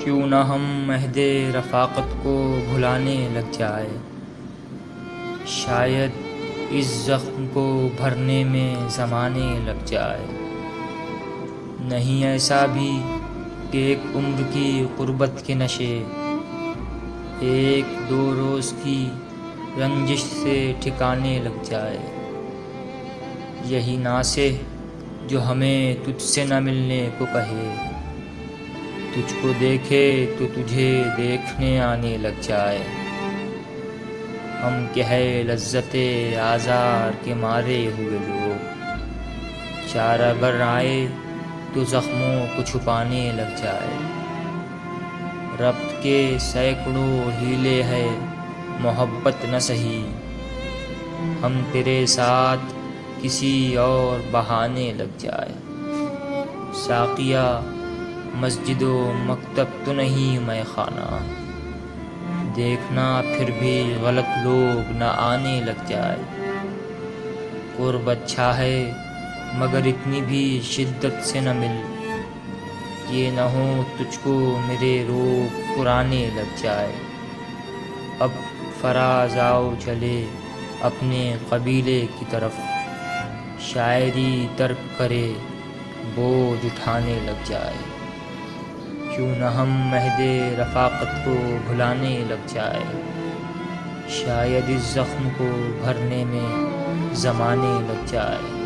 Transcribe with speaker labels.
Speaker 1: کیوں نہ ہم عہد رفاقت کو بھلانے لگ جائے، شاید اس زخم کو بھرنے میں زمانے لگ جائے۔ نہیں ایسا بھی کہ ایک عمر کی غربت کے نشے ایک دو روز کی رنجش سے ٹھکانے لگ جائے۔ یہی ناصح جو ہمیں تجھ سے نہ ملنے کو کہے، تجھ کو دیکھے تو تجھے دیکھنے آنے لگ جائے۔ ہم کہ ہے لذت آزار کے مارے ہوئے لوگ، چارہ گر آئے تو زخموں کو چھپانے لگ جائے۔ ربط کے سینکڑوں ہیلے ہے محبت نہ سہی، ہم تیرے ساتھ کسی اور بہانے لگ جائے۔ ساقیہ مسجد و مکتب تو نہیں میں خانہ، دیکھنا پھر بھی غلط لوگ نہ آنے لگ جائے۔ قرب اچھا ہے مگر اتنی بھی شدت سے نہ مل، یہ نہ ہو تجھ کو میرے روگ پرانے لگ جائے۔ اب فراز آؤ چلے اپنے قبیلے کی طرف، شاعری ترک کرے بوجھ اٹھانے لگ جائے۔ کیوں نہ ہم عہد رفاقت کو بھلانے لگ جائے، شاید اس زخم کو بھرنے میں زمانے لگ جائے۔